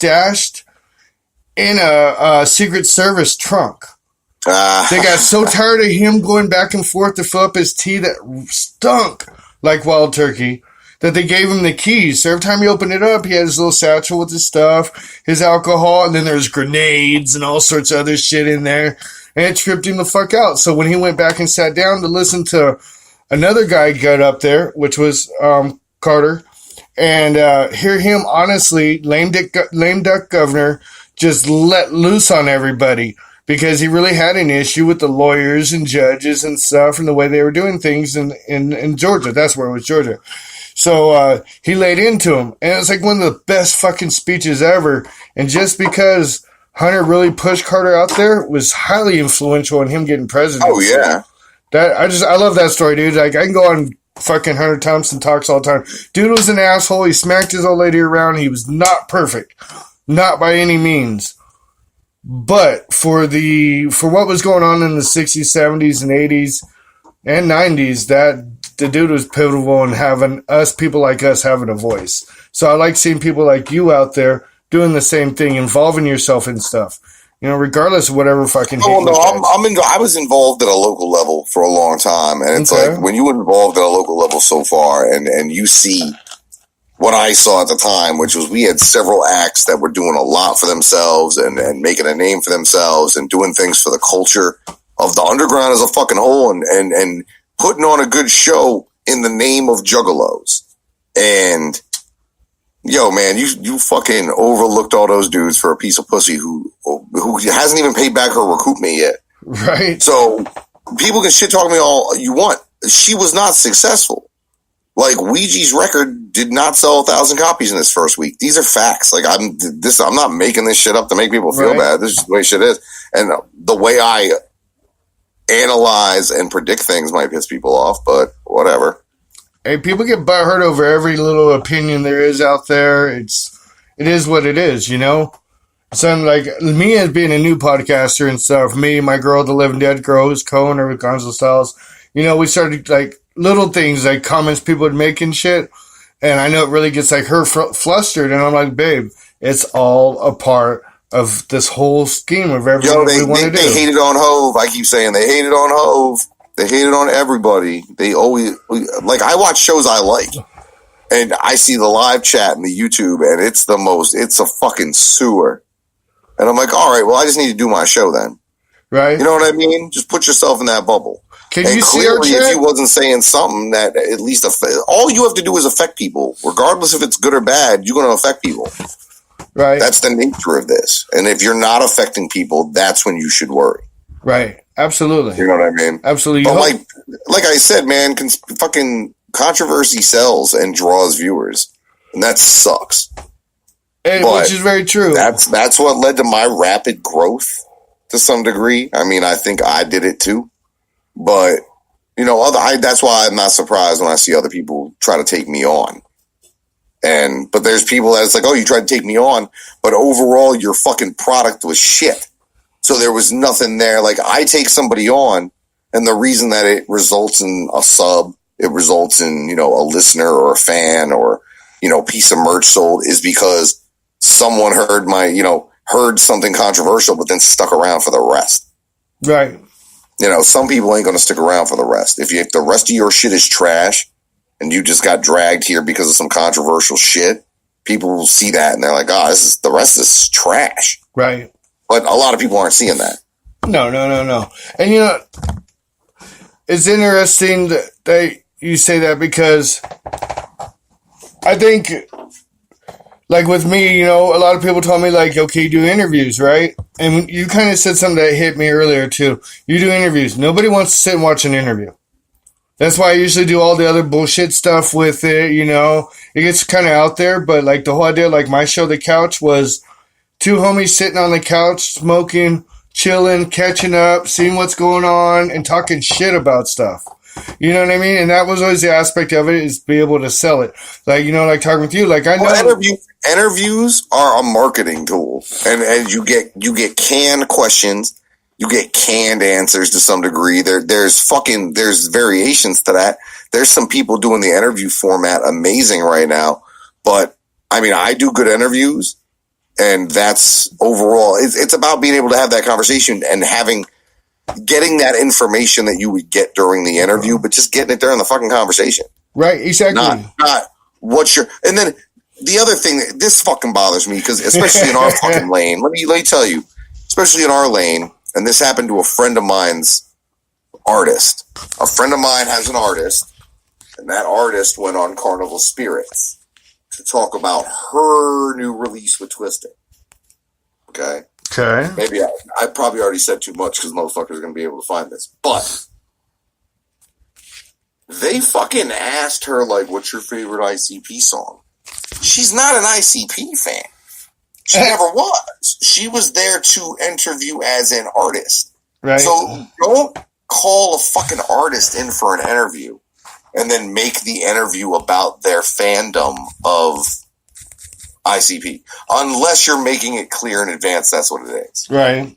stashed in a Secret Service trunk. They got so tired of him going back and forth to fill up his tea that stunk like wild turkey that they gave him the keys. So every time he opened it up, he had his little satchel with his stuff, his alcohol, and then there's grenades and all sorts of other shit in there. And it tripped him the fuck out. So when he went back and sat down to listen to another guy get up there, which was Carter, and hear him honestly, lame duck governor, just let loose on everybody because he really had an issue with the lawyers and judges and stuff and the way they were doing things in Georgia. That's where it was, Georgia. So he laid into him, and it was like one of the best fucking speeches ever. And just because Hunter really pushed Carter out there was highly influential in him getting president. Oh yeah, I love that story, dude. Like I can go on fucking Hunter Thompson talks all the time. Dude was an asshole. He smacked his old lady around. He was not perfect, not by any means. But for what was going on in the 60s, 70s, and 80s and 90s, that the dude was pivotal in having us, people like us, having a voice. So I like seeing people like you out there doing the same thing, involving yourself in stuff. You know, regardless of whatever fucking. Oh no, I was involved at a local level for a long time, and it's like when you were involved at a local level so far, and you see what I saw at the time, which was we had several acts that were doing a lot for themselves and making a name for themselves and doing things for the culture of the underground as a fucking whole, and putting on a good show in the name of juggalos. And yo, man, you fucking overlooked all those dudes for a piece of pussy who hasn't even paid back her recoupment yet. Right. So people can shit talk me all you want. She was not successful. Like Ouija's record did not sell 1,000 copies in this first week. These are facts. Like I'm not making this shit up to make people feel bad. This is the way shit is. And the way I analyze and predict things might piss people off, but whatever. Hey, people get butthurt over every little opinion there is out there. It is what it is, you know? So, like, me as being a new podcaster and stuff, me, my girl, the living dead girl, who's co-owner with Gonzo Styles, you know, we started, like, little things, like comments people would make and shit. And I know it really gets, like, her flustered. And I'm like, babe, it's all a part of this whole scheme of everything we want to do. They hated on Hove. I keep saying they hated on Hove. They hated on everybody. They always, like, I watch shows I like. And I see the live chat and the YouTube, and it's a fucking sewer. And I'm like, all right, well, I just need to do my show then. Right. You know what I mean? Just put yourself in that bubble. Can you see our chat? If you wasn't saying something that at least all you have to do is affect people. Regardless if it's good or bad, you're going to affect people. Right. That's the nature of this. And if you're not affecting people, that's when you should worry. Right. Absolutely. You know what I mean? Absolutely. But like I said, man, fucking controversy sells and draws viewers. And that sucks. Which is very true. That's what led to my rapid growth to some degree. I mean, I think I did it too. But, you know, that's why I'm not surprised when I see other people try to take me on. But there's people that's like, oh, you tried to take me on, but overall your fucking product was shit. So there was nothing there. Like I take somebody on, and the reason that it results in a sub, it results in, you know, a listener or a fan or, you know, piece of merch sold is because someone heard something controversial, but then stuck around for the rest. Right. You know, some people ain't going to stick around for the rest. If the rest of your shit is trash and you just got dragged here because of some controversial shit, people will see that and they're like, the rest is trash. Right. But a lot of people aren't seeing that. No. And, you know, it's interesting that you say that because I think, like with me, you know, a lot of people told me, like, okay, you do interviews, right? And you kind of said something that hit me earlier, too. You do interviews. Nobody wants to sit and watch an interview. That's why I usually do all the other bullshit stuff with it, you know. It gets kind of out there, but, like, the whole idea, like, my show, The Couch, was two homies sitting on the couch, smoking, chilling, catching up, seeing what's going on, and talking shit about stuff. You know what I mean? And that was always the aspect of it, is be able to sell it. Like, you know, like talking with you, like I know. Well, interviews are a marketing tool. And you get canned questions, you get canned answers to some degree. There's variations to that. There's some people doing the interview format amazing right now. But I mean, I do good interviews. And that's overall, it's about being able to have that conversation and getting that information that you would get during the interview, but just getting it there in the fucking conversation. Right, exactly. Not what's your, and then the other thing, this fucking bothers me, because especially in our fucking lane, let me tell you, especially in our lane, and this happened to a friend of mine's artist. A friend of mine has an artist, and that artist went on Carnival Spirits to talk about her new release with Twisted. Okay? Okay. Maybe I probably already said too much because motherfuckers are going to be able to find this. But they fucking asked her, like, what's your favorite ICP song? She's not an ICP fan. She never was. She was there to interview as an artist. Right. So don't call a fucking artist in for an interview and then make the interview about their fandom of ICP. Unless you're making it clear in advance that's what it is. Right.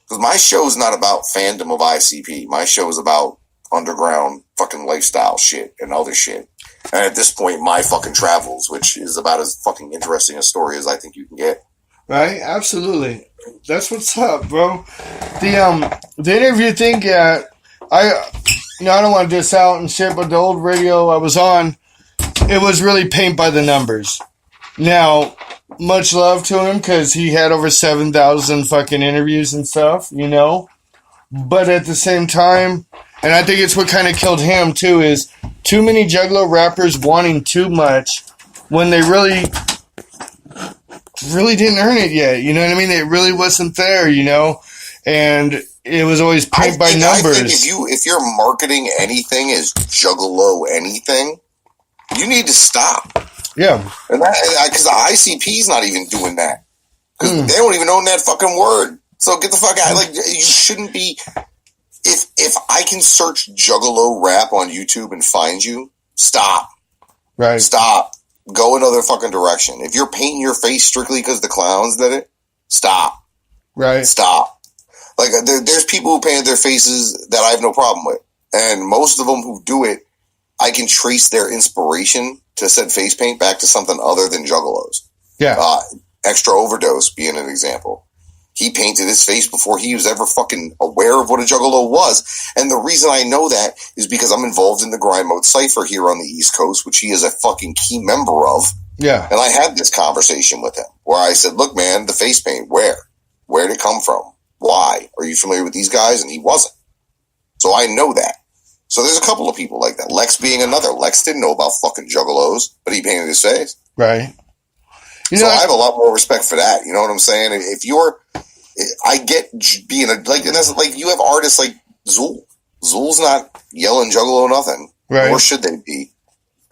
Because my show is not about fandom of ICP. My show is about underground fucking lifestyle shit and other shit. And at this point, my fucking travels, which is about as fucking interesting a story as I think you can get. Right? Absolutely. That's what's up, bro. The interview thing, yeah, I don't want to diss out and shit, but the old radio I was on, it was really paint by the numbers. Now, much love to him because he had over 7,000 fucking interviews and stuff, you know? But at the same time, and I think it's what kind of killed him too, is too many Juggalo rappers wanting too much when they really didn't earn it yet. You know what I mean? It really wasn't there, you know? And it was always paint by numbers. I think if you're marketing anything as Juggalo anything, you need to stop. Yeah. And because the ICP's not even doing that. Because they don't even own that fucking word. So get the fuck out. Like, you shouldn't be. If I can search Juggalo rap on YouTube and find you, stop. Right. Stop. Go another fucking direction. If you're painting your face strictly because the clowns did it, stop. Right. Stop. Like, there's people who painted their faces that I have no problem with. And most of them who do it, I can trace their inspiration to said face paint back to something other than Juggalos. Yeah. Extra Overdose being an example. He painted his face before he was ever fucking aware of what a Juggalo was. And the reason I know that is because I'm involved in the Grind Mode Cypher here on the East Coast, which he is a fucking key member of. Yeah. And I had this conversation with him where I said, look, man, the face paint, where'd it come from? Why? Are you familiar with these guys? And he wasn't. So I know that. So there's a couple of people like that. Lex being another. Lex didn't know about fucking Juggalos, but he painted his face. Right. So I have a lot more respect for that. You know what I'm saying? I get being and that's like, you have artists like Zool. Zool's not yelling Juggalo nothing. Right. Nor should they be.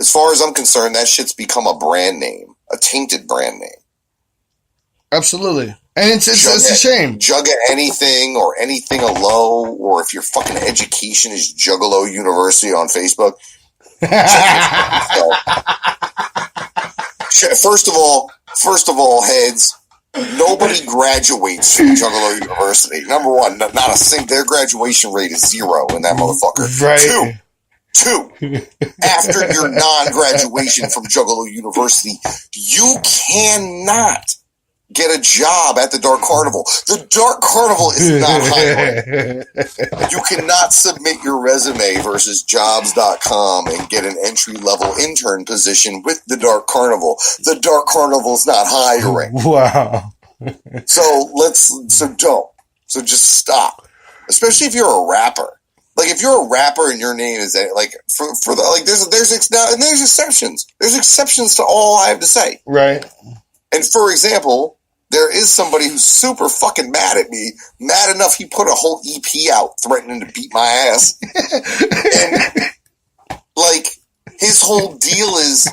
As far as I'm concerned, that shit's become a brand name, a tainted brand name. Absolutely. And it's a shame. Jugga anything or anything low, or if your fucking education is Juggalo University on Facebook. First of all, heads, nobody graduates from Juggalo University. Number one, not a single. Their graduation rate is 0 in that motherfucker. Right. Two, after your non-graduation from Juggalo University, you cannot get a job at the Dark Carnival. The Dark Carnival is not hiring. You cannot submit your resume versus jobs.com and get an entry-level intern position with the Dark Carnival. The Dark Carnival is not hiring. Wow. So don't. So just stop. Especially if you're a rapper. Like, if you're a rapper and your name is like there's exceptions. There's exceptions to all I have to say. Right. And for example, there is somebody who's super fucking mad at me, mad enough he put a whole EP out threatening to beat my ass. And, like, his whole deal is,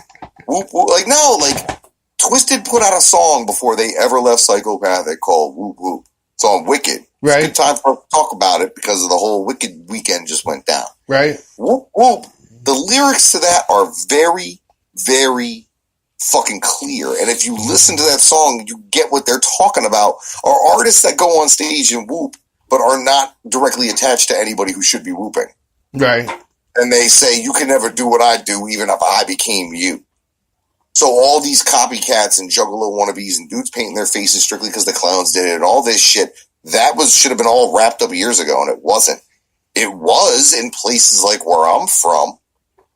like, no, like, Twisted put out a song before they ever left Psychopathic called Whoop Whoop. It's on Wicked. Right. It's a good time for us to talk about it because of the whole Wicked weekend just went down. Right. Whoop Whoop. The lyrics to that are very, very fucking clear. And if you listen to that song, you get what they're talking about. Are artists that go on stage and whoop, but are not directly attached to anybody who should be whooping. Right. And they say, you can never do what I do, even if I became you. So all these copycats and juggalo wannabes and dudes painting their faces strictly because the clowns did it and all this shit, that should have been all wrapped up years ago, and it wasn't. It was in places like where I'm from.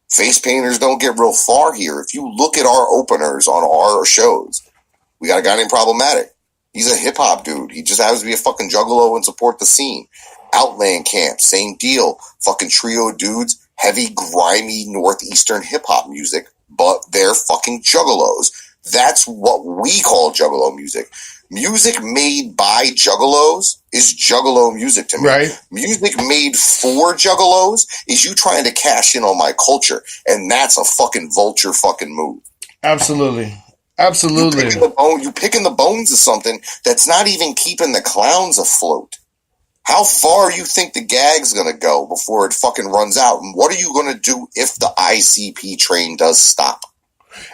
Face painters don't get real far here. If you look at our openers on our shows, we got a guy named Problematic. He's a hip-hop dude. He just happens to be a fucking juggalo and support the scene. Outland Camp, same deal. Fucking trio dudes, heavy, grimy, northeastern hip-hop music, but they're fucking juggalos. That's what we call juggalo music. Music made by juggalos is juggalo music to me. Right. Music made for juggalos is you trying to cash in on my culture, and that's a fucking vulture fucking move. Absolutely. Absolutely. You picking the bones of something that's not even keeping the clowns afloat. How far you think the gag's going to go before it fucking runs out? And what are you going to do if the ICP train does stop?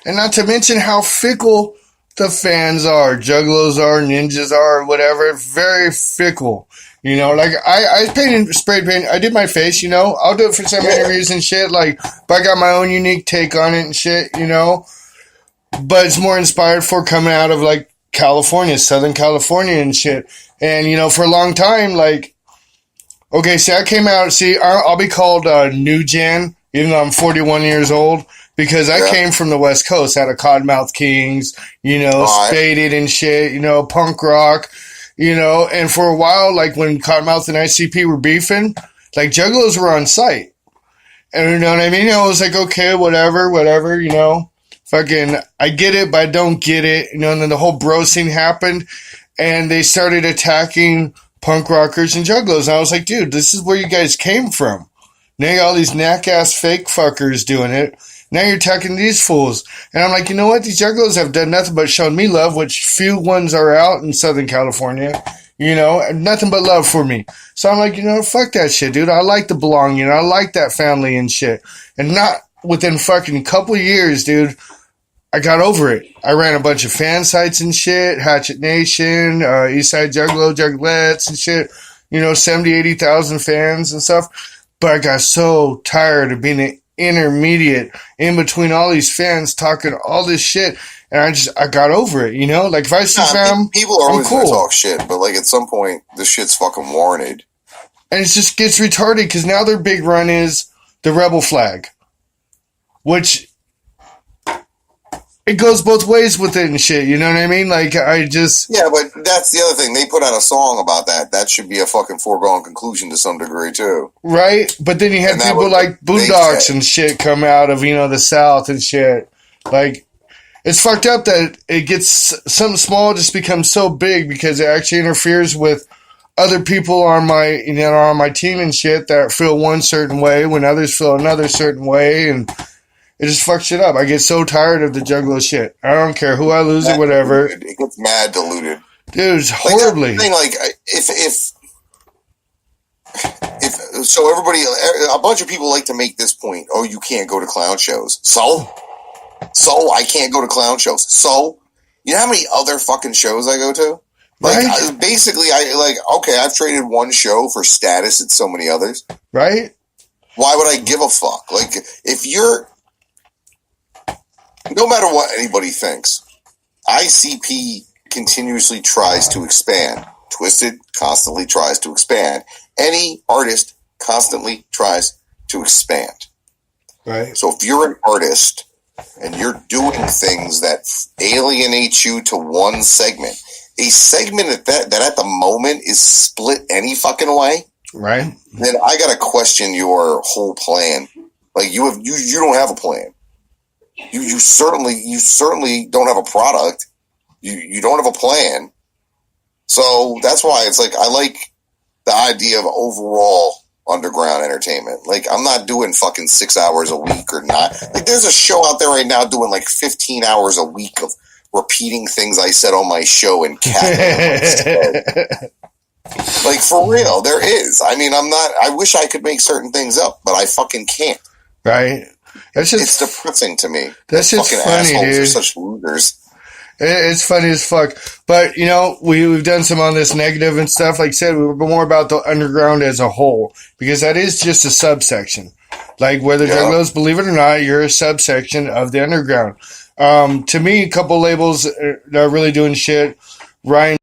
And not to mention how fickle the fans are. Juggalos are, ninjas are, whatever. Very fickle. You know, like I painted, spray paint. I did my face, you know. I'll do it for some interviews and shit. Like, but I got my own unique take on it and shit, you know. But it's more inspired for coming out of like California, Southern California and shit. And, you know, for a long time, like, okay, see, I came out, I'll be called New Gen, even though I'm 41 years old, because I came from the West Coast, out of Cottonmouth Kings, you know, Spaded and shit, you know, punk rock, you know. And for a while, like when Cottonmouth and ICP were beefing, like Juggalos were on site. And you know what I mean? I was like, okay, whatever, you know. Fucking, I get it, but I don't get it. You know, and then the whole bro scene happened, and they started attacking punk rockers and juggalos. And I was like, dude, this is where you guys came from. Now you got all these knack-ass fake fuckers doing it. Now you're attacking these fools. And I'm like, you know what? These juggalos have done nothing but shown me love, which few ones are out in Southern California. You know, nothing but love for me. So I'm like, you know, fuck that shit, dude. I like to belong, you know. I like that family and shit. And not within fucking couple years, dude, I got over it. I ran a bunch of fan sites and shit, Hatchet Nation, Eastside Juggalo, Juggalettes and shit, you know, 70, 80,000 fans and stuff. But I got so tired of being an intermediate in between all these fans talking all this shit, and I got over it, you know? Like, if I see fam, people are always going to talk shit, but, like, at some point, this shit's fucking warranted. And it just gets retarded, because now their big run is the rebel flag, which... it goes both ways with it and shit, you know what I mean? Like, I just... yeah, but that's the other thing. They put out a song about that. That should be a fucking foregone conclusion to some degree, too. Right? But then you have people like Boondocks and shit come out of, you know, the South and shit. Like, it's fucked up that it gets... something small just becomes so big because it actually interferes with other people on my, you know, on my team and shit that feel one certain way when others feel another certain way, and... it just fucks shit up. I get so tired of the juggalo shit. I don't care who I lose or whatever. It gets mad diluted. Dude, it's horribly. Like, if so, everybody, a bunch of people like to make this point. Oh, you can't go to clown shows. So I can't go to clown shows. So, you know how many other fucking shows I go to? Like, right? Basically, okay, I've traded one show for status at so many others. Right? Why would I give a fuck? Like, if you're... no matter what anybody thinks, ICP continuously tries to expand. Twisted constantly tries to expand. Any artist constantly tries to expand. Right. So if you're an artist and you're doing things that alienate you to one segment, a segment that at the moment is split any fucking way, right? Then I gotta question your whole plan. Like you don't have a plan. You certainly don't have a product. You don't have a plan. So that's why it's like I like the idea of overall underground entertainment. Like I'm not doing fucking 6 hours a week or not. Like there's a show out there right now doing like 15 hours a week of repeating things I said on my show and cat. Like for real, there is. I mean, I wish I could make certain things up, but I fucking can't. Right. It's depressing to me. That's just fucking funny, assholes dude. are such losers. It's funny as fuck. But, you know, we've done some on this negative and stuff. Like I said, we're more about the underground as a whole. Because that is just a subsection. Like, whether Juggalos, believe it or not, you're a subsection of the underground. To me, a couple labels that are really doing shit. Ryan